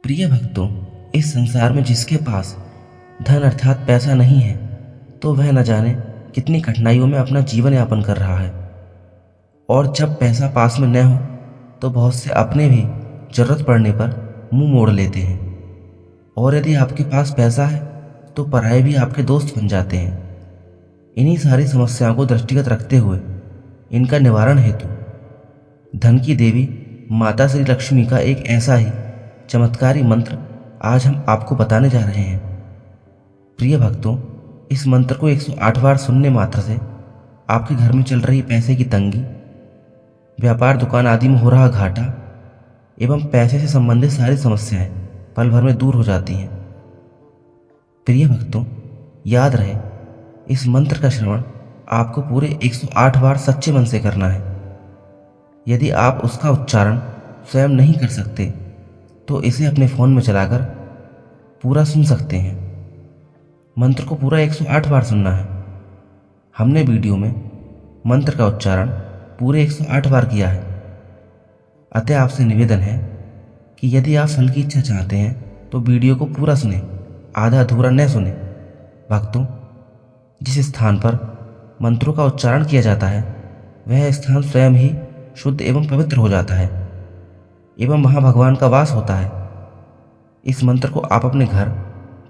प्रिय भक्तों, इस संसार में जिसके पास धन अर्थात पैसा नहीं है तो वह न जाने कितनी कठिनाइयों में अपना जीवन यापन कर रहा है। और जब पैसा पास में न हो तो बहुत से अपने भी जरूरत पड़ने पर मुंह मोड़ लेते हैं। और यदि आपके पास पैसा है तो पराये भी आपके दोस्त बन जाते हैं। इन्हीं सारी समस्याओं को दृष्टिगत रखते हुए इनका निवारण हेतु धन की देवी माता श्री लक्ष्मी का एक ऐसा ही चमत्कारी मंत्र आज हम आपको बताने जा रहे हैं। प्रिय भक्तों, इस मंत्र को 108 बार सुनने मात्र से आपके घर में चल रही पैसे की तंगी, व्यापार दुकान आदि में हो रहा घाटा एवं पैसे से संबंधित सारी समस्याएं पल भर में दूर हो जाती हैं। प्रिय भक्तों, याद रहे इस मंत्र का श्रवण आपको पूरे 108 बार सच्चे मन से करना है। यदि आप उसका उच्चारण स्वयं नहीं कर सकते तो इसे अपने फ़ोन में चलाकर पूरा सुन सकते हैं। मंत्र को पूरा 108 बार सुनना है। हमने वीडियो में मंत्र का उच्चारण पूरे 108 बार किया है। अतः आपसे निवेदन है कि यदि आप फल की इच्छा चाहते हैं तो वीडियो को पूरा सुने, आधा अधूरा न सुने। भक्तों, जिस स्थान पर मंत्रों का उच्चारण किया जाता है वह स्थान स्वयं ही शुद्ध एवं पवित्र हो जाता है एवं वहाँ भगवान का वास होता है। इस मंत्र को आप अपने घर,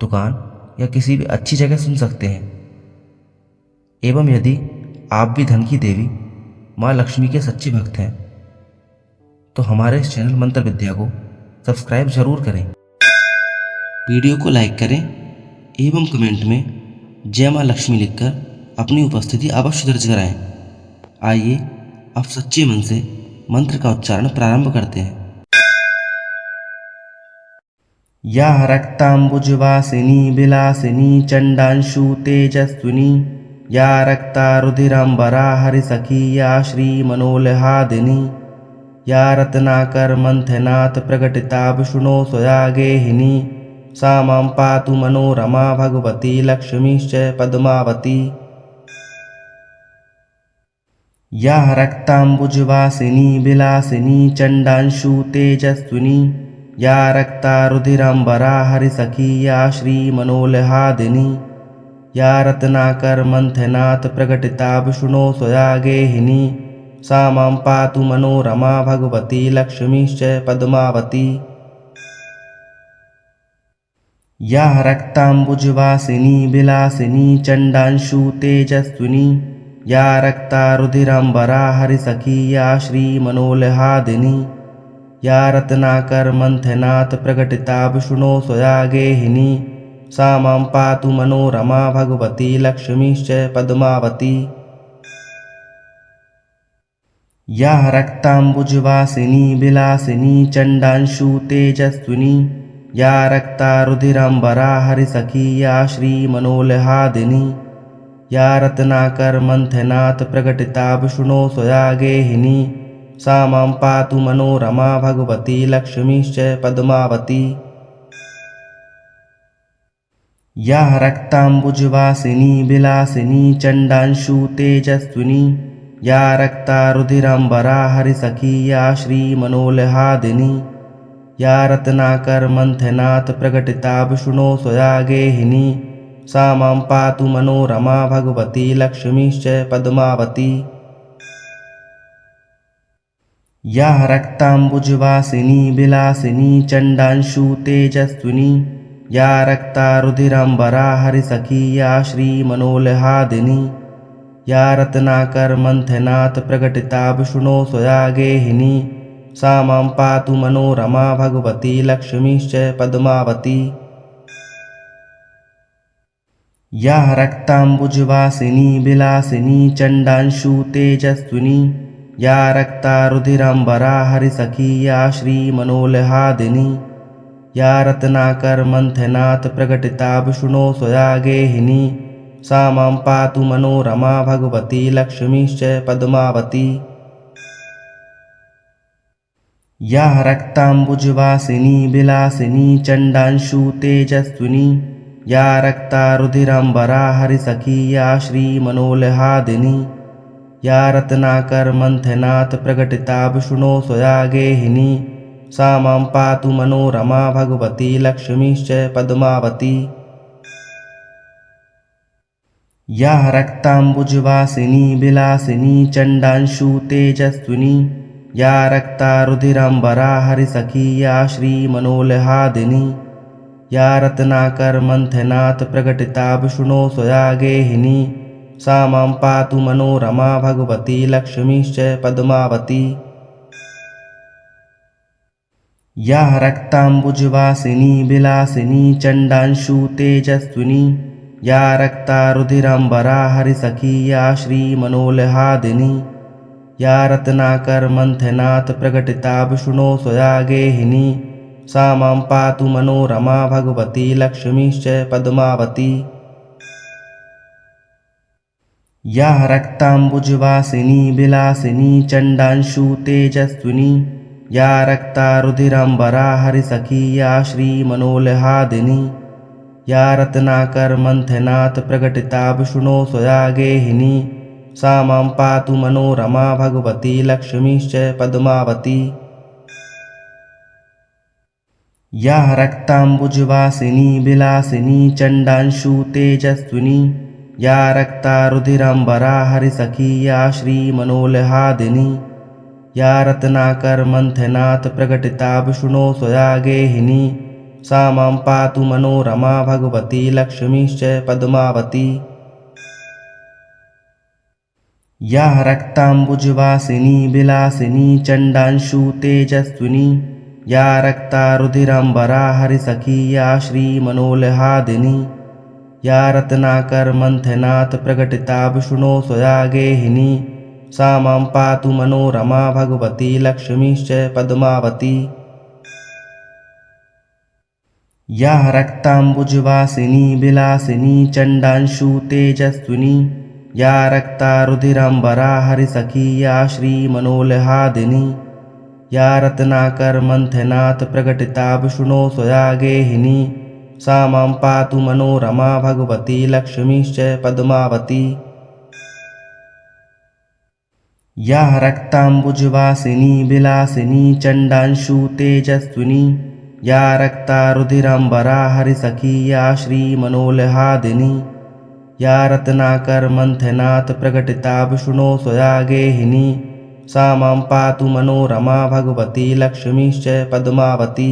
दुकान या किसी भी अच्छी जगह सुन सकते हैं। एवं यदि आप भी धन की देवी माँ लक्ष्मी के सच्चे भक्त हैं तो हमारे इस चैनल मंत्र विद्या को सब्सक्राइब जरूर करें, वीडियो को लाइक करें एवं कमेंट में जय माँ लक्ष्मी लिखकर अपनी उपस्थिति अवश्य दर्ज कराएं। आइए अब सच्चे मन से मंत्र का उच्चारण प्रारंभ करते हैं। या रक्तांबुजवासिनी विलासिनी चंडांशु तेजस्विनी या रक्ता रुधिरांबरा हरिसखी या श्री मनोलहादिनी या रत्नाकर मंथनाथ प्रकटिताभूषणो स्वया गेहिनी सा मां पातु मनोरमा भगवती लक्ष्मीश्च पद्मावती। या रक्तांबुजवासिनी विलासिनी चंडांशु तेजस्विनी या रक्ता रुधिरांबरा हरिसखी या श्री मनोलहादिनी या रत्नाकर मंथनाथ प्रकटिताभूषणो स्वया गेहिनी सा मां पातु मनोरमा भगवती लक्ष्मीश्च पद्मावती। या रक्तांबुजवासिनी विलासिनी चंडांशु तेजस्विनी या रक्ता रुधिरांबरा हरिसखी या श्री मनोलहादिनी या रत्नाकर मंथनाथ प्रकटिताभूषणो स्वया गेहिनी सा मां पातु मनोरमा भगवती लक्ष्मीश्च पद्मावती। या रक्तांबुजवासिनी विलासिनी चंडांशु तेजस्विनी या रक्ता रुधिरांबरा हरिसखी या श्री मनोलहादिनी या रत्नाकर मंथनाथ प्रकटिताभूषणो स्वया गेहिनी सा मां पातु मनोरमा भगवती लक्ष्मीश्च पद्मावती। या रक्तांबुजवासिनी विलासिनी चंडांशु तेजस्विनी या रक्ता रुधिरांबरा हरिसखी या श्री मनोलहादिनी या रत्नाकर मंथनाथ प्रकटिताभूषणो स्वया गेहिनी सा मां पातु मनोरमा भगवती लक्ष्मीश्च पद्मावती। या रक्तांबुजवासिनी विलासिनी चंडांशु तेजस्विनी या रक्ता रुधिरांबरा हरिसखी या श्री मनोलहादिनी या रत्नाकर मंथनाथ प्रकटिताभूषणो स्वया गेहिनी सा मां पातु मनोरमा भगवती लक्ष्मीश्च पद्मावती। या रक्तांबुजवासिनी विलासिनी चंडांशु तेजस्विनी या रक्ता रुधिरांबरा हरिसखी या श्री मनोलहादिनी या रत्नाकर मंथनाथ प्रकटिताभूषणो स्वया गेहिनी सा मां पातु मनोरमा भगवती लक्ष्मीश्च पद्मावती। या रक्तांबुजवासिनी विलासिनी चंडांशु तेजस्विनी या रक्ता रुधिरांबरा हरिसखी या श्री मनोलहादिनी या रत्नाकर मंथनाथ प्रकटिताभूषणो स्वया गेहिनी सा मां पातु मनोरमा भगवती लक्ष्मीश्च पद्मावती। या रक्ताम्बुजवासिनी विलासिनी चण्डांशु तेजस्विनी या रक्ता रुधिराम्बरा हरिसखी या श्रीमनोल्हादिनी या रत्नाकर मंथनात् प्रकटिता विष्णो स्वया गेहिनी सा मां पातु मनोरमा भगवती लक्ष्मीश्च पद्मावती। या रक्ताम्बुजवासिनी विलासिनी चण्डांशु तेजस्विनी या रक्ता रुधिराम्बरा हरिसखी या श्रीमनोल्हादिनी या रत्नाकर मंथनात् प्रकटिता विष्णो स्वया गेहिनी सा मां पातु मनोरमा भगवती लक्ष्मीश्च पद्मावती। या रक्ताम्बुजवासिनी विलासिनी चण्डांशु तेजस्विनी या रक्ता रुधिराम्बरा हरिसखी या श्रीमनोल्हादिनी या रत्नाकर मंथनात् प्रकटिता विष्णो स्वया गेहिनी सा मां पातु मनोरमा भगवती लक्ष्मीश्च पद्मावती। या रक्ताम्बुजवासिनी विलासिनी चण्डांशु तेजस्विनी या रक्ता रुधिराम्बरा हरिसखी या श्रीमनोल्हादिनी या रत्नाकर मंथनात् प्रकटिता विष्णो स्वया गेहिनी सा मां पातु मनोरमा भगवती लक्ष्मीश्च पद्मावती। या रक्ताम्बुजवासिनी विलासिनी चण्डांशु तेजस्विनी या रक्ता रुधिराम्बरा हरिसखी या श्रीमनोल्हादिनी या रत्नाकर मंथनात् प्रकटिता विष्णो स्वया गेहिनी सा मां पातु मनोरमा भगवती लक्ष्मीश्च पद्मावती। या रक्ताम्बुजवासिनी विलासिनी चण्डांशु तेजस्विनी या रक्ता रुधिराम्बरा हरिसखी या श्रीमनोल्हादिनी या रत्नाकर मंथनात् प्रकटिता विष्णो स्वया गेहिनी सा मां पातु मनोरमा भगवती लक्ष्मीश्च पद्मावती। या रक्ताम्बुजवासिनी विलासिनी चण्डांशु तेजस्विनी या रक्ता रुधिराम्बरा हरिसखी या श्रीमनोल्हादिनी या रत्नाकर मंथनात् प्रकटिता विष्णो स्वया गेहिनी सा मां पातु मनोरमा भगवती लक्ष्मीश्च पद्मावती।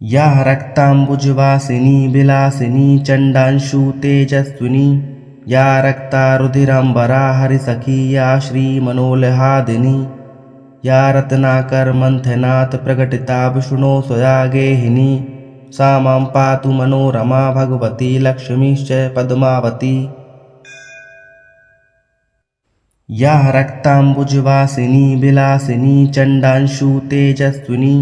या रक्ताम्बुजवासिनी विलासिनी चण्डांशु तेजस्विनी या रक्ता रुधिराम्बरा हरिसखी या श्रीमनोल्हादिनी या रत्नाकर मंथनात् प्रकटिता विष्णो स्वया गेहिनी सा मां पातु मनोरमा भगवती लक्ष्मीश्च पद्मावती। या रक्ताम्बुजवासिनी विलासिनी चण्डांशु तेजस्विनी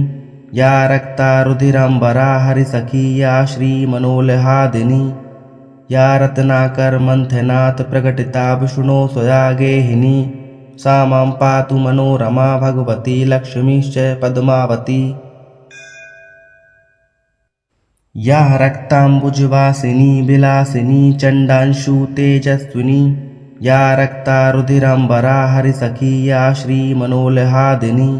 या रक्ता रुधिराम्बरा हरिसखी या श्रीमनोल्हादिनी या रत्नाकर मंथनात् प्रकटिता विष्णो स्वया गेहिनी सा मां पातु मनोरमा भगवती लक्ष्मीश्च पद्मावती। या रक्ताम्बुजवासिनी विलासिनी चण्डांशु तेजस्विनी या रक्ता रुधिराम्बरा हरिसखी या श्रीमनोल्हादिनी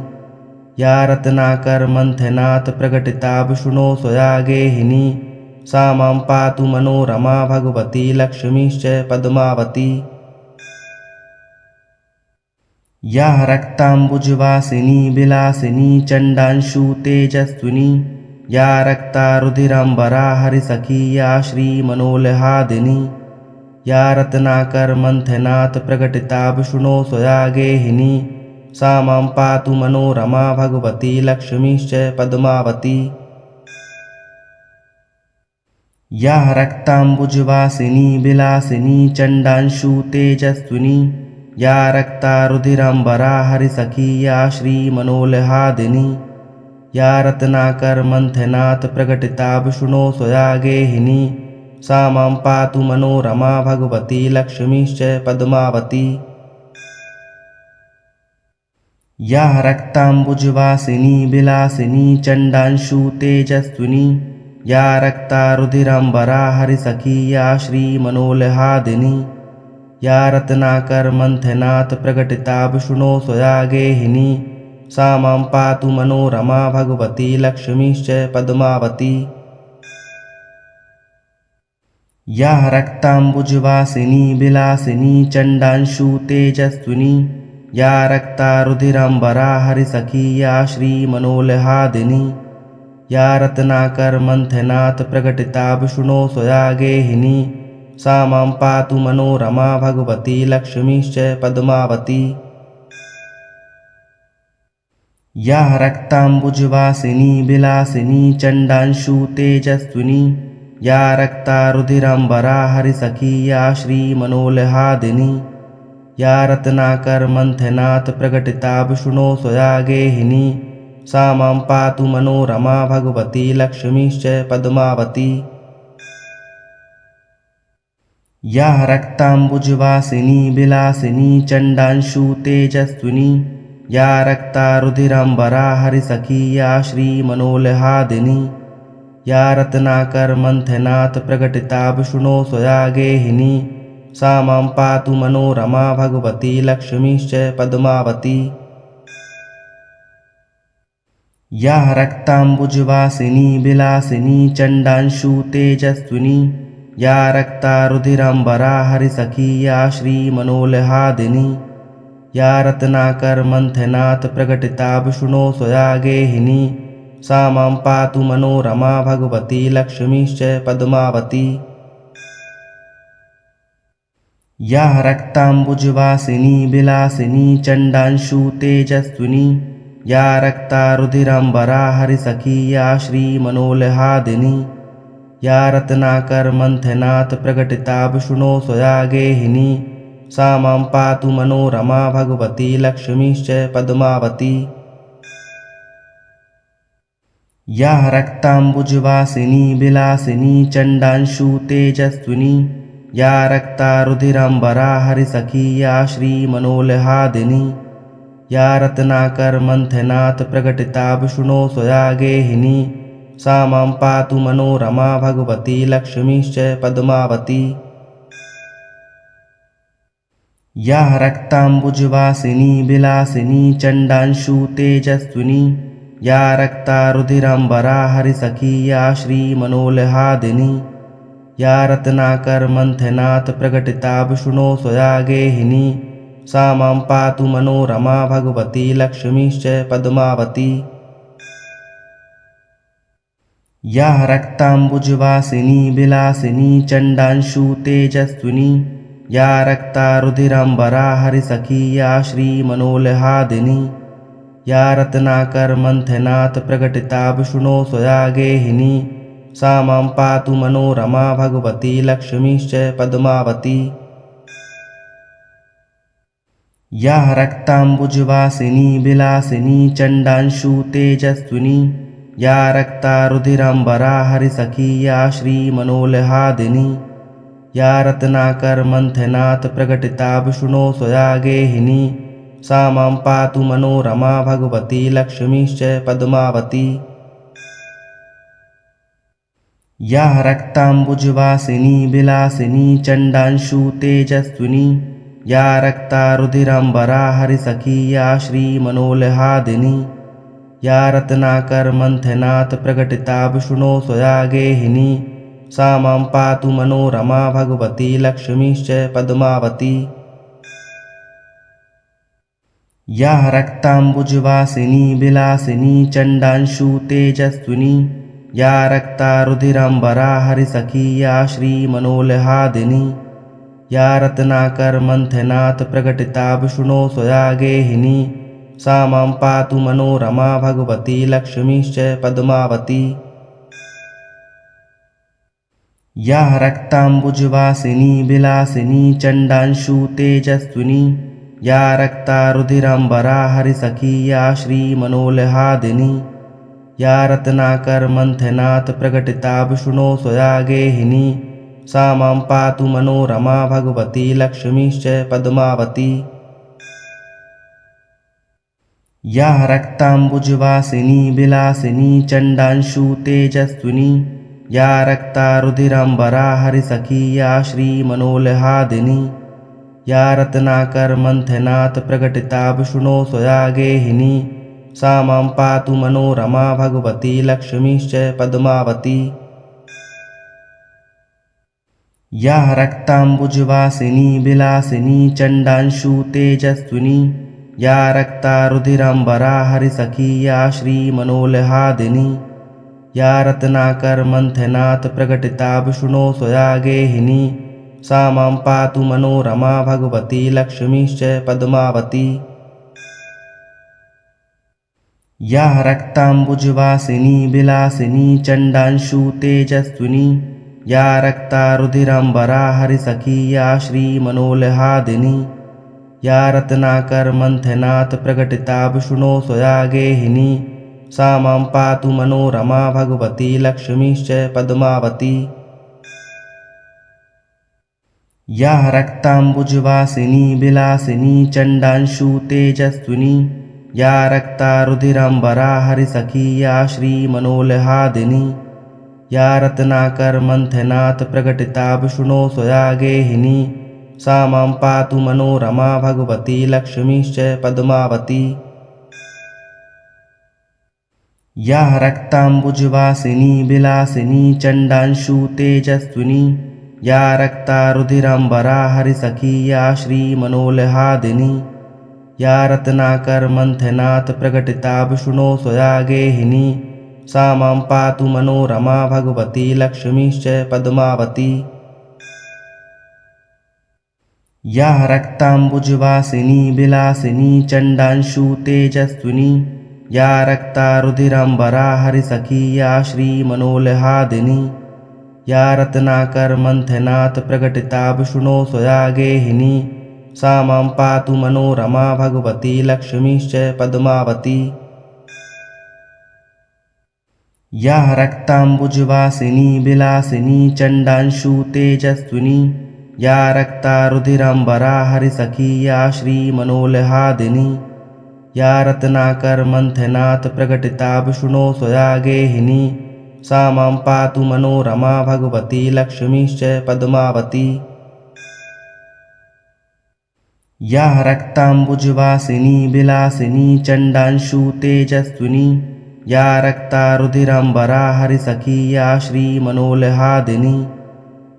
या रत्नाकर मंथनात् प्रकटिता विष्णो स्वया गेहिनी सा मां पातु मनोरमा भगवती लक्ष्मीश्च पद्मावती। या रक्ताम्बुजवासिनी विलासिनी चण्डांशु तेजस्विनी या रक्ता रुधिराम्बरा हरिसखी या श्रीमनोल्हादिनी या रत्नाकर मंथनात् प्रकटिता विष्णो स्वया गेहिनी सा मां पातु मनोरमा भगवती लक्ष्मीश्च पद्मावती। या रक्ताम्बुजवासिनी विलासिनी चण्डांशु तेजस्विनी या रक्ता रुधिराम्बरा हरिसखी या श्रीमनोल्हादिनी या रत्नाकर मंथनात् प्रकटिता विष्णो स्वया गेहिनी सा मां पातु मनोरमा भगवती लक्ष्मीश्च पद्मावती। या रक्ताम्बुजवासिनी विलासिनी चण्डांशु तेजस्विनी या रक्ता रुधिराम्बरा हरिसखी या श्रीमनोल्हादिनी या रत्नाकर मंथनात् प्रकटिता विष्णो स्वया गेहिनी सा मां पातु मनोरमा भगवती लक्ष्मीश्च पद्मावती। या रक्ताम्बुजवासिनी विलासिनी चण्डांशु तेजस्विनी या रक्ता रुधिराम्बरा हरिसखी या श्रीमनोल्हादिनी या रत्नाकर मंथनात् प्रकटिताभूषणो स्वया गेहिनी सा मां पातु मनोरमा भगवती लक्ष्मीश्च पद्मावती। या रक्ताम्बुजवासिनी विलासिनी चण्डांशु तेजस्विनी या रक्ता रुधिराम्बरा हरिसखी या श्रीमनोल्हादिनी या रत्नाकर मंथनात् प्रकटिताभूषणो स्वया गेहिनी सा मां पातु मनोरमा भगवती लक्ष्मीश्च पद्मावती। या रक्ताम्बुजवासिनी विलासिनी चण्डांशु तेजस्विनी या रक्ता रुधिराम्बरा हरिसखी या श्रीमनोल्हादिनी या रत्नाकर मंथनात् प्रकटिताभूषणो स्वया गेहिनी सा मां पातु मनोरमा भगवती लक्ष्मीश्च पद्मावती। या रक्ताम्बुजवासिनी विलासिनी चण्डांशु तेजस्विनी या रक्ता रुधिराम्बरा हरिसखी या श्रीमनोल्हादिनी या रत्नाकर मंथनात् प्रकटिताभूषणो स्वया गेहिनी सा मां पातु मनोरमा भगवती लक्ष्मीश्च पद्मावती। या रक्ताम्बुजवासिनी विलासिनी चण्डांशु तेजस्विनी या रक्ता रुधिराम्बरा हरिसखी या श्रीमनोल्हादिनी या रत्नाकर मंथनात् प्रकटिताभूषणो स्वया गेहिनी सा मां पातु मनोरमा भगवती लक्ष्मीश्च पद्मावती। या रक्ताम्बुजवासिनी विलासिनी चण्डांशु तेजस्विनी या रक्ता रुधिराम्बरा हरिसखी या श्रीमनोल्हादिनी या रत्नाकर मंथनात् प्रकटिताभूषणो स्वया गेहिनी सा मां पातु मनोरमा भगवती लक्ष्मीश्च पद्मावती। या रक्ताम्बुजवासिनी विलासिनी चण्डांशु तेजस्विनी या रक्ता रुधिराम्बरा हरिसखी या श्रीमनोल्हादिनी या रत्नाकर मंथनात् प्रकटिताभूषणो स्वया गेहिनी सा मां पातु मनोरमा भगवती लक्ष्मीश्च पद्मावती। या रक्ताम्बुजवासिनी विलासिनी चण्डांशु तेजस्विनी या रक्ता रुधिराम्बरा हरिसखी या श्रीमनोल्हादिनी या रत्नाकर मंथनात् प्रकटिताभूषणो स्वया गेहिनी सा मां पातु मनोरमा भगवती लक्ष्मीश्च पद्मावती। या रक्ताम्बुजवासिनी विलासिनी चण्डांशु तेजस्विनी या रक्ता रुधिराम्बरा हरिसखी या श्रीमनोल्हादिनी या रत्नाकर मंथनात् प्रकटिताभूषणो स्वया गेहिनी सा मां पातु मनोरमा भगवती लक्ष्मीश्च पद्मावती। या रक्ताम्बुजवासिनी विलासिनी चण्डांशु तेजस्विनी या रक्ता रुधिराम्बरा हरिसखी या श्रीमनोल्हादिनी या रत्नाकर मंथनात् प्रकटिताभूषणो स्वया गेहिनी सा मां पातु मनोरमा भगवती लक्ष्मीश्च पद्मावती। या रक्ताम्बुजवासिनी विलासिनी चण्डांशु तेजस्विनी या रक्ता रुधिराम्बरा हरिसखी या श्रीमनोल्हादिनी या रत्नाकर मंथनात् प्रकटिताभूषणो स्वया गेहिनी सा मां पातु मनोरमा भगवती लक्ष्मीश्च पद्मावती। या रक्ताम्बुजवासिनी विलासिनी चण्डांशु तेजस्विनी या रक्ता रुधिराम्बरा हरिसखी या श्रीमनोल्हादिनी या रत्नाकर मंथनात् प्रकटिताभूषणो स्वया गेहिनी सा मां पातु मनोरमा भगवती लक्ष्मीश्च पद्मावती। या रक्ताम्बुजवासिनी विलासिनी चण्डांशु तेजस्विनी या रक्ता रुधिराम्बरा हरिसखी या श्रीमनोल्हादिनी या रत्नाकर मंथनात् प्रकटिताभूषणो स्वया गेहिनी सा मां पातु मनोरमा भगवती लक्ष्मीश्च पद्मावती। या रक्ताम्बुजवासिनी विलासिनी चण्डांशु तेजस्विनी या रक्ता रुधिराम्बरा हरिसखी या श्रीमनोल्हादिनी या रत्नाकर मंथनात् प्रकटिता विष्णो स्वया गेहिनी सा मां पातु मनोरमा भगवती लक्ष्मीश्च पद्मावती। या रक्ताम्बुजवासिनी विलासिनी चण्डांशु तेजस्विनी या रक्ता रुधिराम्बरा हरिसखी या श्रीमनोल्हादिनी या रत्नाकर मंथनात् प्रकटिता विष्णो स्वया गेहिनी सा मां पातु मनोरमा भगवती लक्ष्मीश्च पद्मावती। या रक्ताम्बुजवासिनी विलासिनी चण्डांशु तेजस्विनी या रक्ता रुधिराम्बरा हरिसखी या श्रीमनोल्हादिनी या रत्नाकर मंथनात् प्रकटिता विष्णो स्वया गेहिनी सा मां पातु मनोरमा भगवती लक्ष्मीश्च पद्मावती। या रक्ताम्बुजवासिनी विलासिनी चण्डांशु तेजस्विनी या रक्ता रुधिराम्बरा हरिसखी या श्रीमनोल्हादिनी या रत्नाकर मंथनात् प्रकटिता विष्णो स्वया गेहिनी सा मां पातु मनोरमा भगवती लक्ष्मीश्च पद्मावती। या रक्ताम्बुजवासिनी विलासिनी चण्डांशु तेजस्विनी या रक्ता रुधिराम्बरा हरिसखी या श्रीमनोल्हादिनी या रत्नाकर मंथनात् प्रकटिता विष्णो स्वया गेहिनी सा मां पातु मनोरमा भगवती लक्ष्मीश्च पद्मावती। या रक्ताम्बुजवासिनी विलासिनी चण्डांशु तेजस्विनी या रक्ता रुधिराम्बरा हरिसखी या श्रीमनोल्हादिनी या रत्नाकर मंथनात् प्रकटिता विष्णो स्वया गेहिनी सा मां पातु मनोरमा भगवती लक्ष्मीश्च पद्मावती। या रक्ताम्बुजवासिनी विलासिनी चण्डांशु तेजस्विनी या रक्ता रुधिराम्बरा हरिसखी या श्रीमनोल्हादिनी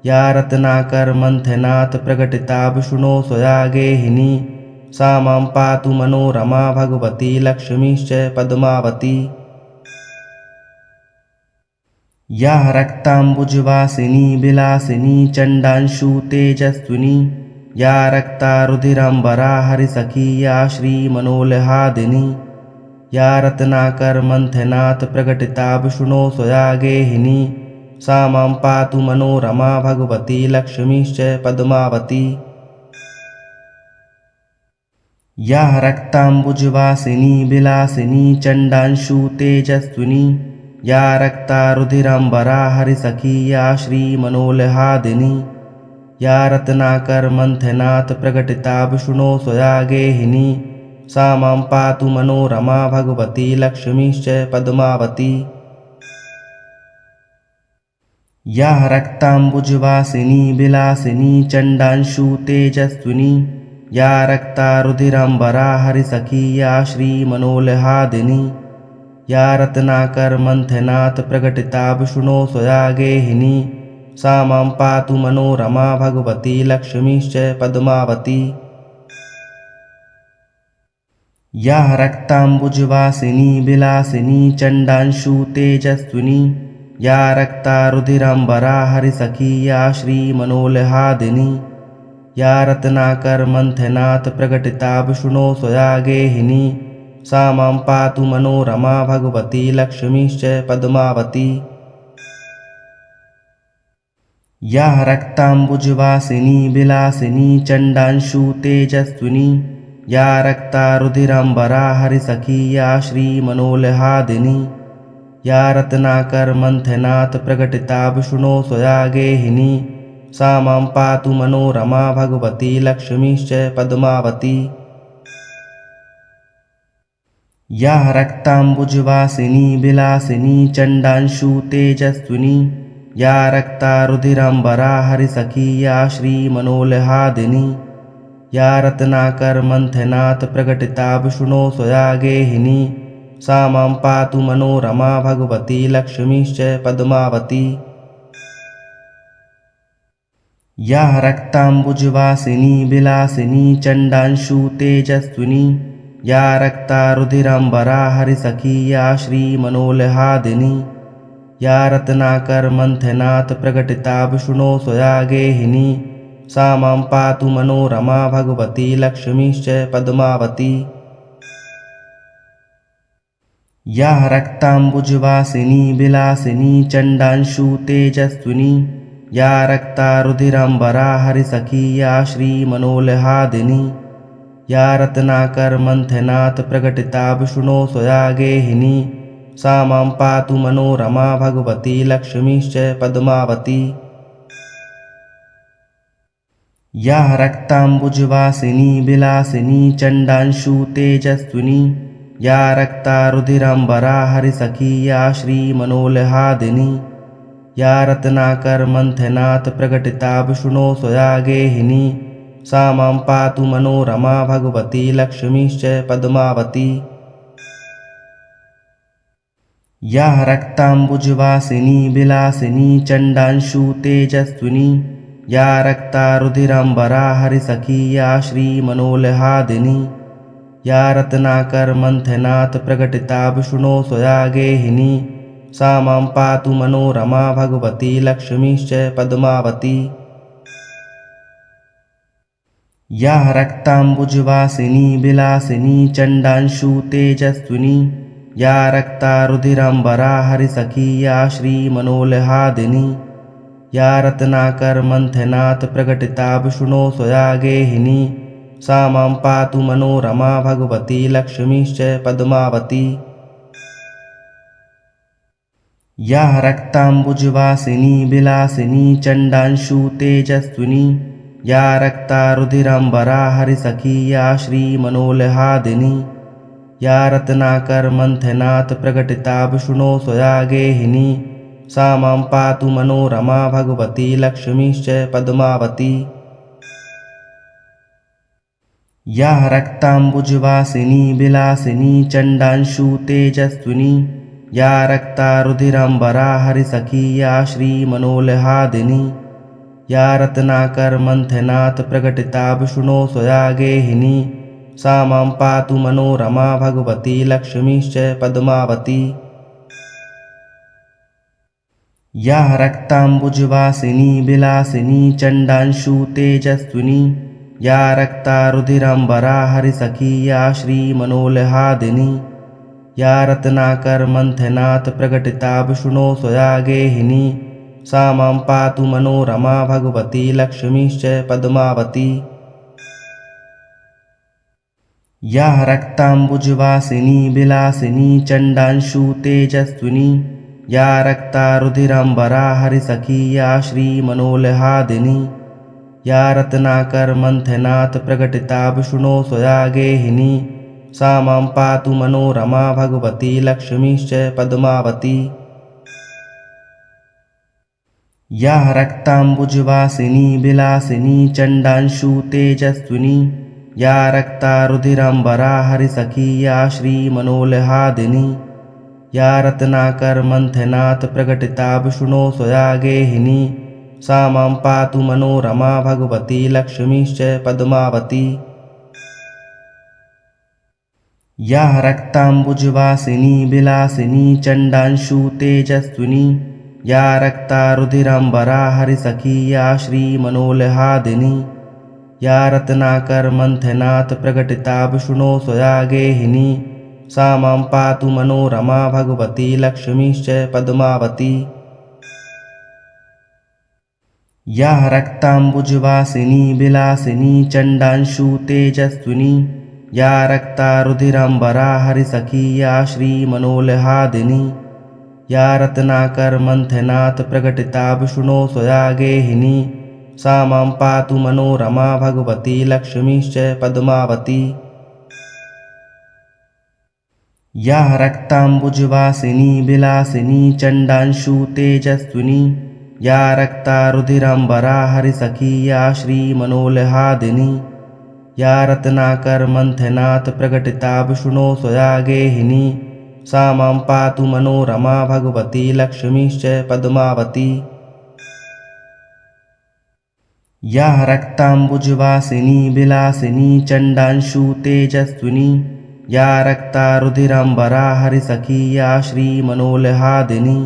या रत्नाकर मंथनात् प्रकटिता विष्णो स्वया गेहिनी सा मां पातु मनोरमा भगवती लक्ष्मीश्च पद्मावती। या रक्ताम्बुजवासिनी विलासिनी चण्डांशु तेजस्विनी या रक्ता रुधिराम्बरा हरिसखी या श्रीमनोल्हादिनी या रत्नाकर मंथनात् प्रकटिता विष्णो स्वया गेहिनी सा मां पातु मनोरमा भगवती लक्ष्मीश्च पद्मावती। या रक्ताम्बुजवासिनी विलासिनी चण्डांशु तेजस्विनी या रक्ता रुधिराम्बरा हरिसखी या श्रीमनोल्हादिनी या रत्नाकर मंथनात् प्रकटिता विष्णो स्वया गेहिनी सा मां पातु मनोरमा भगवती लक्ष्मीश्च पद्मावती। या रक्ताम्बुजवासिनी विलासिनी चण्डांशु तेजस्विनी या रक्ता रुधिराम्बरा हरिसखी या श्रीमनोल्हादिनी या रत्नाकर मंथनात् प्रकटिता विष्णो स्वया गेहिनी सा मां पातु मनोरमा भगवती लक्ष्मीश्च पद्मावती। या रक्ताम्बुजवासिनी विलासिनी चण्डांशु तेजस्विनी या रक्ता रुधिराम्बरा हरिसखी या श्रीमनोल्हादिनी या रत्नाकर मंथनात् प्रकटिता विष्णो स्वया गेहिनी सा मां पातु मनोरमा भगवती लक्ष्मीश्च पद्मावती। या रक्ताम्बुजवासिनी विलासिनी चण्डांशु तेजस्विनी या रक्ता रुधिराम्बरा हरिसखी या श्रीमनोल्हादिनी या रत्नाकर मंथनात् प्रकटिता विष्णो स्वया गेहिनी सा मां पातु मनोरमा भगवती लक्ष्मीश्च पद्मावती। या रक्ताम्बुजवासिनी विलासिनी चण्डांशु तेजस्विनी या रक्ता रुधिराम्बरा हरिसखी या श्रीमनोल्हादिनी या रत्नाकर मंथनात् प्रकटिता विष्णो स्वया गेहिनी सा मां पातु मनोरमा भगवती लक्ष्मीश्च पद्मावती। या रक्ताम्बुजवासिनी विलासिनी चण्डांशु तेजस्विनी या रक्ता रुधिराम्बरा हरिसखी या श्रीमनोल्हादिनी या रत्नाकर मंथनात् प्रकटिताभूषणो स्वया गेहिनी सा मां पातु मनोरमा भगवती लक्ष्मीश्च पद्मावती। या रक्ताम्बुजवासिनी विलासिनी चण्डांशु तेजस्विनी या रक्ता रुधिराम्बरा हरिसखी या श्रीमनोल्हादिनी या रत्नाकर मंथनात् प्रकटिताभूषणो स्वया गेहिनी सा मां पातु मनोरमा भगवती लक्ष्मीश्च पद्मावती। या रक्ताम्बुजवासिनी विलासिनी चण्डांशु तेजस्विनी या रक्ता रुधिराम्बरा हरिसखी या श्रीमनोल्हादिनी या रत्नाकर मंथनात् प्रकटिताभूषणो स्वया गेहिनी सा मां पातु मनोरमा भगवती लक्ष्मीश्च पद्मावती। या रक्ताम्बुजवासिनी विलासिनी चण्डांशु तेजस्विनी या रक्ता रुधिराम्बरा हरिसखी या श्रीमनोल्हादिनी या रत्नाकर मंथनात् प्रकटिताभूषणो स्वया गेहिनी सा मां पातु मनोरमा भगवती लक्ष्मीश्च पद्मावती। या रक्ताम्बुजवासिनी विलासिनी चण्डांशु तेजस्विनी या रक्ता रुधिराम्बरा हरिसखी या श्रीमनोल्हादिनी या रत्नाकर मंथनात् प्रकटिताभूषणो स्वया गेहिनी सा मां पातु मनोरमा भगवती लक्ष्मीश्च पद्मावती। या रक्ताम्बुजवासिनी विलासिनी चण्डांशु तेजस्विनी या रक्ता रुधिराम्बरा हरिसखी या श्रीमनोल्हादिनी या रत्नाकर मंथनात् प्रकटिताभूषणो स्वया गेहिनी सा मां पातु मनोरमा भगवती लक्ष्मीश्च पद्मावती। या रक्ताम्बुजवासिनी विलासिनी चण्डांशु तेजस्विनी या रक्ता रुधिराम्बरा हरिसखी या श्रीमनोल्हादिनी या रत्नाकर मंथनात् प्रकटिताभूषणो स्वया गेहिनी सा मां पातु मनोरमा भगवती लक्ष्मीश्च पद्मावती। या रक्ताम्बुजवासिनी विलासिनी चण्डांशु तेजस्विनी या रक्ता रुधिराम्बरा हरिसखी या श्रीमनोल्हादिनी या रत्नाकर मंथनात् प्रकटिताभूषणो स्वया गेहिनी सा मां पातु मनोरमा भगवती लक्ष्मीश्च पद्मावती। या रक्ताम्बुजवासिनी विलासिनी चण्डांशु तेजस्विनी या रक्ता रुधिराम्बरा हरिसखी या श्रीमनोल्हादिनी या रत्नाकर मंथनात् प्रकटिताभूषणो स्वया गेहिनी सा मां पातु मनोरमा भगवती लक्ष्मीश्च पद्मावती। या रक्ताम्बुजवासिनी विलासिनी चण्डांशु तेजस्विनी या रक्ता रुधिराम्बरा हरिसखी या श्रीमनोल्हादिनी या रत्नाकर मंथनात् प्रकटिताभूषणो स्वया गेहिनी सा मां पातु मनोरमा भगवती लक्ष्मीश्च पद्मावती। या रक्ताम्बुजवासिनी विलासिनी चण्डांशु तेजस्विनी या रक्ता रुधिराम्बरा हरिसखी या श्रीमनोल्हादिनी या रत्नाकर मंथनात् प्रकटिताभूषणो स्वया गेहिनी सा मां पातु मनोरमा भगवती लक्ष्मीश्च पद्मावती। या रक्ताम्बुजवासिनी विलासिनी चण्डांशु तेजस्विनी या रक्ता रुधिराम्बरा हरिसखी या श्रीमनोल्हादिनी या रत्नाकर मंथनात् प्रकटिताभूषणो स्वया गेहिनी सा मां पातु मनोरमा भगवती लक्ष्मीश्च पद्मावती। या रक्ताम्बुजवासिनी विलासिनी चण्डांशु तेजस्विनी या रक्ता रुधिराम्बरा हरिसखी या श्रीमनोल्हादिनी या रत्नाकर मंथनात् प्रकटिताभूषणो स्वया गेहिनी सा मां पातु मनोरमा भगवती लक्ष्मीश्च पद्मावती। या रक्ताम्बुजवासिनी विलासिनी चण्डांशु तेजस्विनी या रक्ता रुधिराम्बरा हरिसखी या श्रीमनोल्हादिनी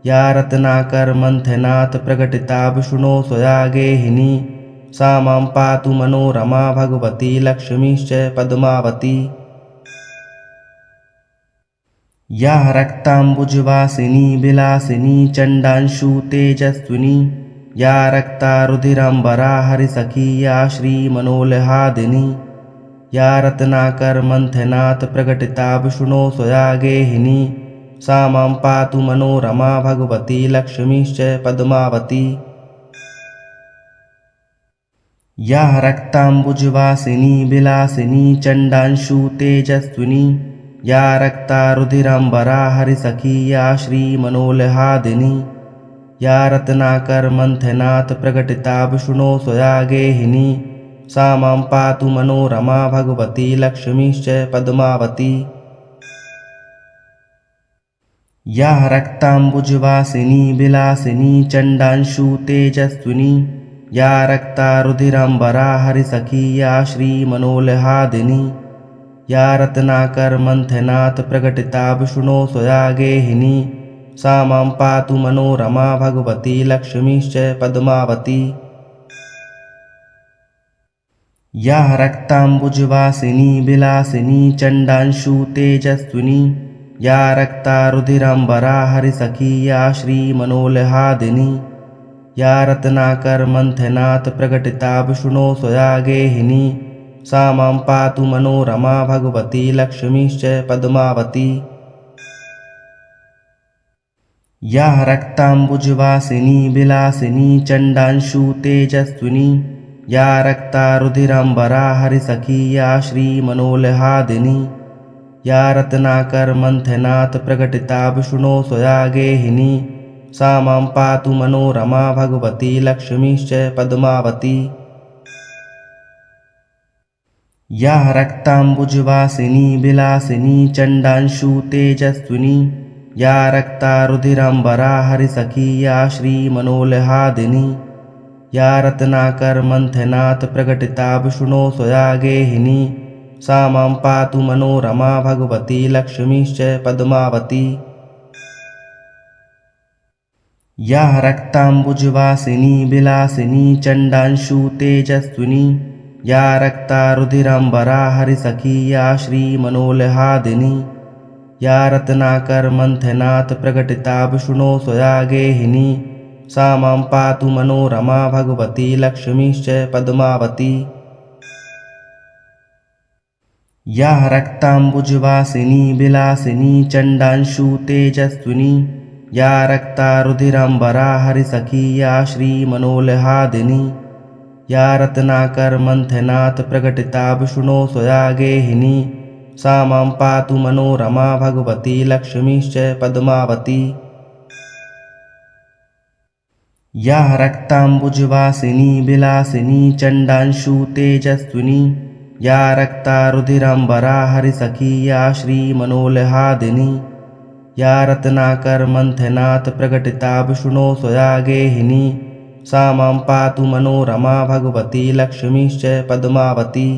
या रत्नाकर मंथनात् प्रकटिता विष्णो स्वया गेहिनी सा मां पातु मनोरमा भगवती लक्ष्मीश्च पद्मावती। या रक्ताम्बुजवासिनी विलासिनी चण्डांशु तेजस्विनी या रक्ता रुधिराम्बरा हरिसखी या श्रीमनोल्हादिनी या रत्नाकर मंथनात् प्रकटिता विष्णो स्वया गेहिनी सा मां पातु मनोरमा भगवती लक्ष्मीश्च पद्मावती। या रक्ताम्बुजवासिनी विलासिनी चण्डांशु तेजस्विनी या रक्ता रुधिराम्बरा हरिसखी या श्रीमनोल्हादिनी या रत्नाकर मंथनात् प्रकटिता विष्णो स्वया गेहिनी सा मां पातु मनोरमा भगवती लक्ष्मीश्च पद्मावती। या रक्ताम्बुजवासिनी विलासिनी चण्डांशु तेजस्विनी या रक्ता रुधिराम्बरा हरिसखी या श्रीमनोल्हादिनी या रत्नाकर मंथनात् प्रकटिता विष्णो स्वया गेहिनी सा मां पातु मनोरमा भगवती लक्ष्मीश्च पद्मावती। या रक्ताम्बुजवासिनी विलासिनी चण्डांशु तेजस्विनी या रक्ता रुधिराम्बरा हरिसखी या श्रीमनोल्हादिनी या रत्नाकर मंथनात् प्रकटिता विष्णो स्वया गेहिनी सा मां पातु मनोरमा भगवती लक्ष्मीश्च पद्मावती। या रक्ताम्बुजवासिनी विलासिनी चण्डांशु तेजस्विनी या रक्ता रुधिराम्बरा हरिसखी या श्रीमनोल्हादिनी या रत्नाकर मंथनात् प्रकटिता विष्णो स्वया गेहिनी सा मां पातु मनोरमा भगवती लक्ष्मीश्च पद्मावती। या रक्ताम्बुजवासिनी विलासिनी चण्डांशु तेजस्विनी या रक्ता रुधिराम्बरा हरिसखी या श्रीमनोल्हादिनी या रत्नाकर मंथनात् प्रकटिता विष्णो स्वया गेहिनी सा मां पातु मनोरमा भगवती लक्ष्मीश्च पद्मावती। या रक्ताम्बुजवासिनी विलासिनी चण्डांशु तेजस्विनी या रक्ता रुधिराम्बरा हरिसखी या श्रीमनोल्हादिनी या रत्नाकर मंथनात् प्रकटिता विष्णो स्वया गेहिनी सा मां पातु मनोरमा भगवती लक्ष्मीश्च पद्मावती। या रक्ताम्बुजवासिनी विलासिनी चण्डांशु तेजस्विनी या रक्ता रुधिराम्बरा हरिसखी या श्रीमनोल्हादिनी या रत्नाकर मंथनात् प्रकटिता विष्णो स्वया गेहिनी सा मां पातु मनोरमा भगवती लक्ष्मीश्च पद्मावती। या रक्ताम्बुजवासिनी विलासिनी चण्डांशु तेजस्विनी या रक्ता रुधिराम्बरा हरिसखी या श्रीमनोल्हादिनी या रत्नाकर मंथनात् प्रकटिता विष्णो स्वया गेहिनी सा मां पातु मनोरमा भगवती लक्ष्मीश्च पद्मावती।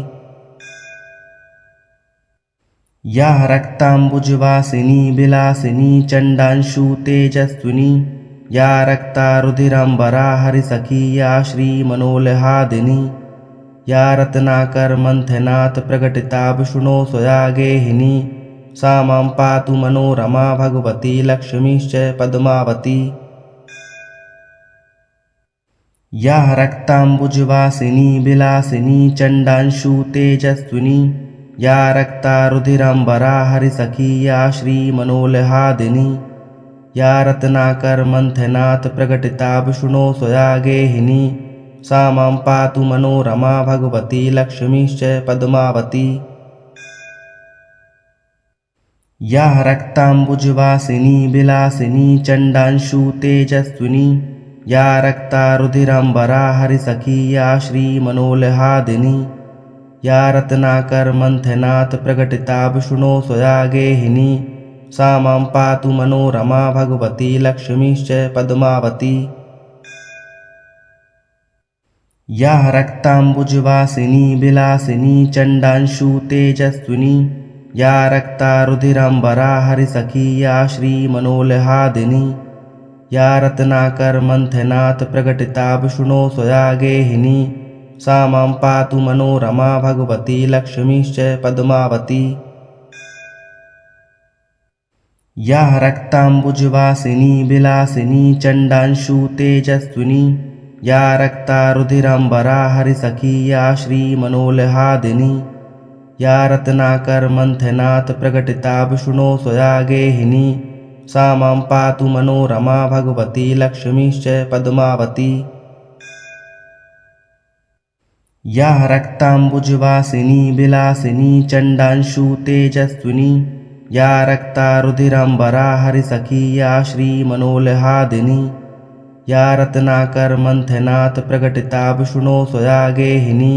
या रक्ताम्बुजवासिनी विलासिनी चण्डांशु तेजस्विनी या रक्ता रुधिराम्बरा हरिसखी या श्रीमनोल्हादिनी या रत्नाकर मंथनात् प्रकटिता विष्णो स्वया गेहिनी सा मां पातु मनोरमा भगवती लक्ष्मीश्च पद्मावती। या रक्ताम्बुजवासिनी विलासिनी चण्डांशु तेजस्विनी या रक्ता रुधिराम्बरा हरिसखी या श्रीमनोल्हादिनी या रत्नाकर मंथनात् प्रकटिता विष्णो स्वया गेहिनी सा मां पातु मनोरमा भगवती लक्ष्मीश्च पद्मावती। या रक्ताम्बुजवासिनी विलासिनी चण्डांशु तेजस्विनी या रक्ता रुधिराम्बरा हरिसखी या श्रीमनोल्हादिनी या रत्नाकर मंथनात् प्रकटिता विष्णो स्वया गेहिनी सा मां पातु मनोरमा भगवती लक्ष्मीश्च पद्मावती। या रक्ताम्बुजवासिनी विलासिनी चण्डांशु तेजस्विनी या रक्ता रुधिराम्बरा हरिसखी या श्रीमनोल्हादिनी या रत्नाकर मंथनात् प्रकटिताभूषणो स्वया गेहिनी सा मां पातु मनोरमा भगवती लक्ष्मीश्च पद्मावती। या रक्ताम्बुजवासिनी विलासिनी चण्डांशु तेजस्विनी या रक्ता रुधिराम्बरा हरिसखी या श्रीमनोल्हादिनी या रत्नाकर मंथनात् प्रकटिताभूषणो स्वया गेहिनी सा मां पातु मनोरमा भगवती लक्ष्मीश्च पद्मावती। या रक्ताम्बुजवासिनी विलासिनी चण्डांशु तेजस्विनी या रक्ता रुधिराम्बरा हरिसखी या श्रीमनोल्हादिनी या रत्नाकर मंथनात् प्रकटिताभूषणो स्वया गेहिनी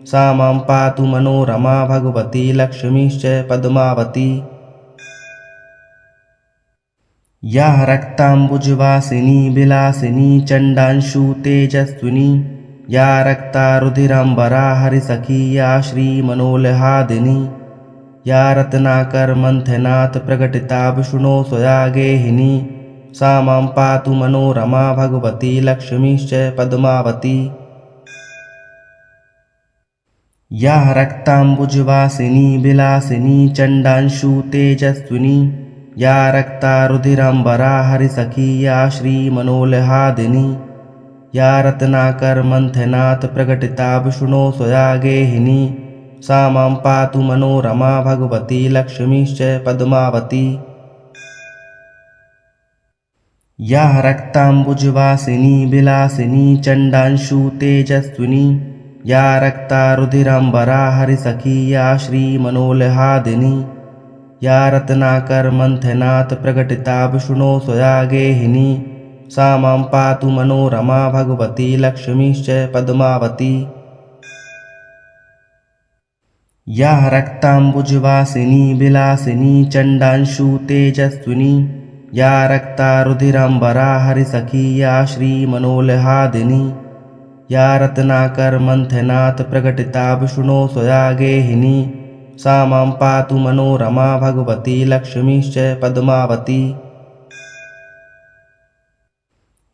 सा मां पातु मनोरमा भगवती लक्ष्मीश्च पद्मावती। या रक्ताम्बुजवासिनी विलासिनी चण्डांशु तेजस्विनी या रक्ता रुधिराम्बरा हरिसखी या श्रीमनोल्हादिनी या रत्नाकर मंथनात् प्रकटिताभूषणो स्वया गेहिनी सा मां पातु मनोरमा भगवती लक्ष्मीश्च पद्मावती। या रक्ताम्बुजवासिनी विलासिनी चण्डांशु तेजस्विनी या रक्ता रुधिराम्बरा हरिसखी या श्रीमनोल्हादिनी या रत्नाकर मंथनात् प्रकटिताभूषणो स्वया गेहिनी सा मां पातु मनोरमा भगवती लक्ष्मीश्च पद्मावती। या रक्ताम्बुजवासिनी विलासिनी चण्डांशु तेजस्विनी या रक्ता रुधिराम्बरा हरिसखी या श्रीमनोल्हादिनी या रत्नाकर मंथनात् प्रकटिताभूषणो स्वया गेहिनी सा मां पातु मनोरमा भगवती लक्ष्मीश्च पद्मावती। या रक्ताम्बुजवासिनी विलासिनी चण्डांशु तेजस्विनी या रक्ता रुधिराम्बरा हरिसखी या श्रीमनोल्हादिनी या रत्नाकर मंथनात् प्रकटिताभूषणो स्वया गेहिनी सा मां पातु मनोरमा भगवती लक्ष्मीश्च पद्मावती।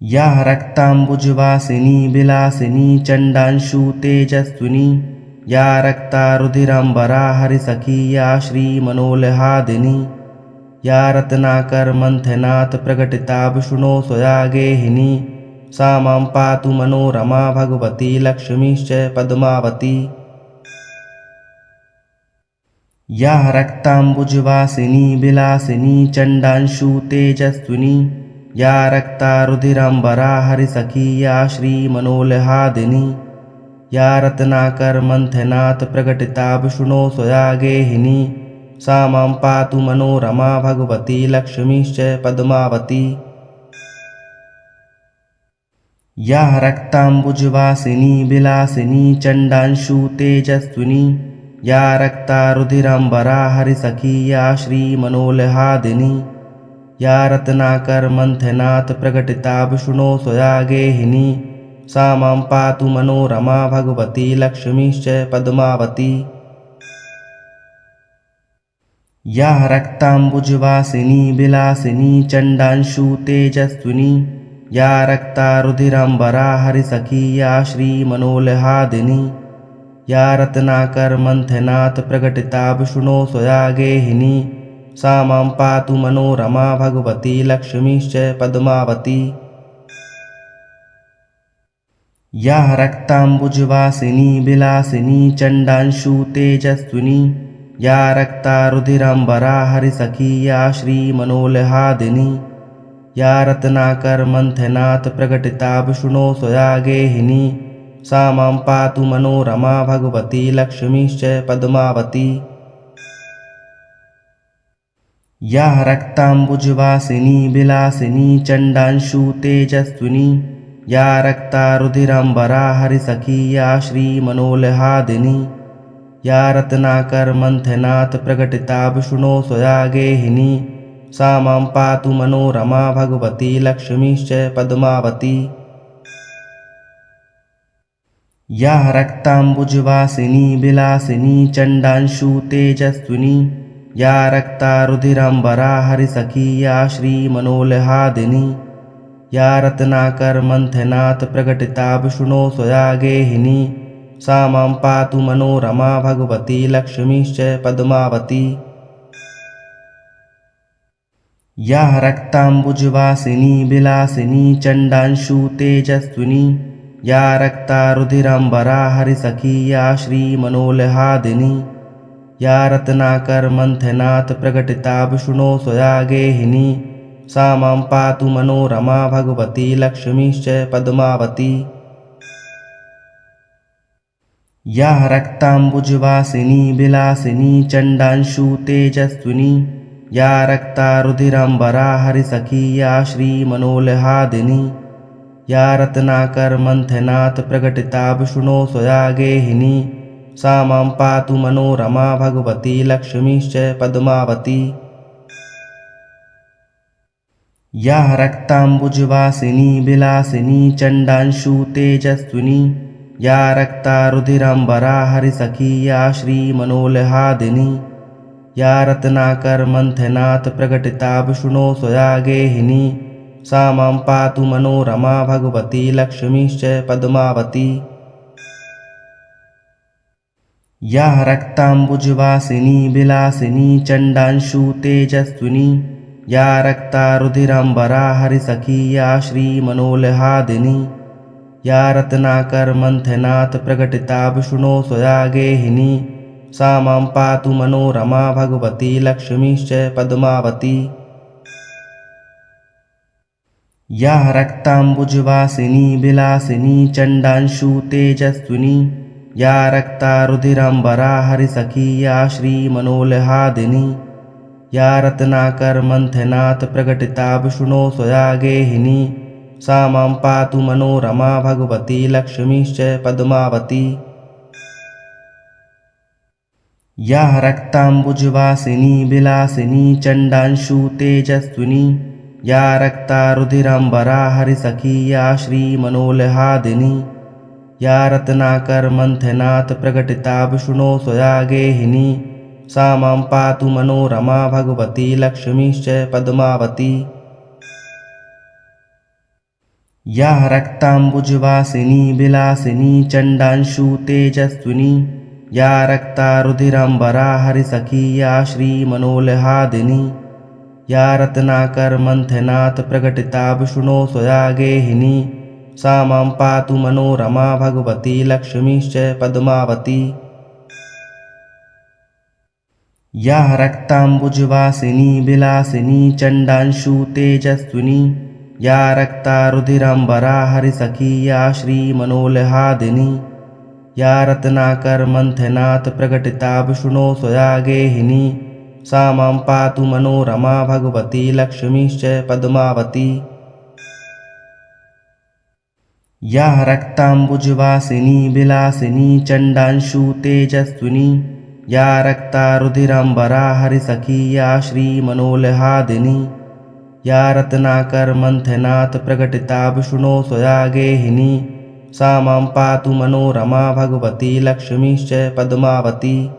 या रक्ताम्बुजवासिनी विलासिनी चण्डांशु तेजस्विनी या रक्ता रुधिराम्बरा हरिसखी या श्रीमनोल्हादिनी या रत्नाकर मंथनात् प्रकटिताभूषणो स्वया गेहिनी सा मां पातु मनोरमा भगवती लक्ष्मीश्च पद्मावती। या रक्ताम्बुजवासिनी विलासिनी चण्डांशु तेजस्विनी या रक्ता रुधिराम्बरा हरिसखी या श्रीमनोल्हादिनी या रत्नाकर मंथनात् प्रकटिताभूषणो स्वया गेहिनी सा मां पातु मनोरमा भगवती लक्ष्मीश्च पद्मावती। या रक्ताम्बुजवासिनी विलासिनी चण्डांशु तेजस्विनी या रक्ता रुधिराम्बरा हरिसखी या श्रीमनोल्हादिनी या रत्नाकर मंथनात् प्रकटिताभूषणो स्वया गेहिनी सा मां पातु मनोरमा भगवती लक्ष्मीश्च पद्मावती। या रक्ताम्बुजवासिनी विलासिनी चण्डांशु तेजस्विनी या रक्ता रुधिराम्बरा हरिसखी या श्रीमनोल्हादिनी या रत्नाकर मंथनात् प्रकटिताभूषणो स्वया गेहिनी सा मां पातु मनोरमा भगवती लक्ष्मीश्च पद्मावती। या रक्ताम्बुजवासिनी विलासिनी चण्डांशु तेजस्विनी या रक्ता रुधिराम्बरा हरिसखी या श्रीमनोल्हादिनी या रत्नाकर मंथनात् प्रकटिताभूषणो स्वया गेहिनी सा मां पातु मनोरमा भगवती लक्ष्मीश्च पद्मावती। या रक्ताम्बुजवासिनी विलासिनी चण्डांशु तेजस्विनी या रक्ता रुधिराम्बरा हरिसखी या श्रीमनोल्हादिनी या रत्नाकर मंथनात् प्रकटिताभूषणो स्वया गेहिनी सा मां पातु मनोरमा भगवती लक्ष्मीश्च पद्मावती। या रक्ताम्बुजवासिनी विलासिनी चण्डांशु तेजस्विनी या रक्ता रुधिराम्बरा हरिसखी या श्रीमनोल्हादिनी या रत्नाकर मंथनात् प्रकटिता विष्णो स्वया गेहिनी सा मां पातु मनोरमा भगवती लक्ष्मीश्च पद्मावती। या रक्ताम्बुजवासिनी विलासिनी चण्डांशु तेजस्विनी या रक्ता रुधिराम्बरा हरिसखी या श्रीमनोल्हादिनी या रत्नाकर मंथनात् प्रकटिता विष्णो स्वया गेहिनी सा मां पातु मनोरमा भगवती लक्ष्मीश्च पद्मावती। या रक्ताम्बुजवासिनी विलासिनी चण्डांशु तेजस्विनी या रक्ता रुधिराम्बरा हरिसखी या श्रीमनोल्हादिनी या रत्नाकर मंथनात् प्रकटिता विष्णो स्वया गेहिनी सा मां पातु मनोरमा भगवती लक्ष्मीश्च पद्मावती। या रक्ताम्बुजवासिनी विलासिनी चण्डांशु तेजस्विनी या रक्ता रुधिराम्बरा हरिसखी या श्रीमनोल्हादिनी या रत्नाकर मंथनात् प्रकटिता विष्णो स्वया गेहिनी सा मां पातु मनोरमा भगवती लक्ष्मीश्च पद्मावती। या रक्ताम्बुजवासिनी विलासिनी चण्डांशु तेजस्विनी या रक्ता रुधिराम्बरा हरिसखी या श्रीमनोल्हादिनी या रत्नाकर मंथनात् प्रकटिता विष्णो स्वया गेहिनी सा मां पातु मनोरमा भगवती लक्ष्मीश्च पद्मावती। या रक्ताम्बुजवासिनी विलासिनी चण्डांशु तेजस्विनी या रक्ता रुधिराम्बरा हरिसखी या श्रीमनोल्हादिनी या रत्नाकर मंथनात् प्रकटिता विष्णो स्वया गेहिनी सा मां पातु मनोरमा भगवती लक्ष्मीश्च पद्मावती। या रक्ताम्बुजवासिनी विलासिनी चण्डांशु तेजस्विनी या रक्ता रुधिराम्बरा हरिसखी या श्रीमनोल्हादिनी या रत्नाकर मंथनात् प्रकटिता विष्णो स्वया गेहिनी सा मां पातु मनोरमा भगवती लक्ष्मीश्च पद्मावती। या रक्ताम्बुजवासिनी विलासिनी चण्डांशु तेजस्विनी या रक्ता रुधिराम्बरा हरिसखी या श्रीमनोल्हादिनी या रत्नाकर मंथनात् प्रकटिता विष्णो स्वया गेहिनी सा मां पातु मनोरमा भगवती लक्ष्मीश्च पद्मावती। या रक्ताम्बुजवासिनी विलासिनी चण्डांशु तेजस्विनी या रक्ता रुधिराम्बरा हरिसखी या श्रीमनोल्हादिनी या रत्नाकर मंथनात् प्रकटिता विष्णो स्वया गेहिनी सा मां पातु मनोरमा भगवती लक्ष्मीश्च पद्मावती। या रक्ताम्बुजवासिनी विलासिनी चण्डांशु तेजस्विनी या रक्ता रुधिराम्बरा हरिसखी या श्रीमनोल्हादिनी या रत्नाकर मंथनात् प्रकटिता विष्णो स्वया गेहिनी सा मां पातु मनोरमा भगवती लक्ष्मीश्च पद्मावती।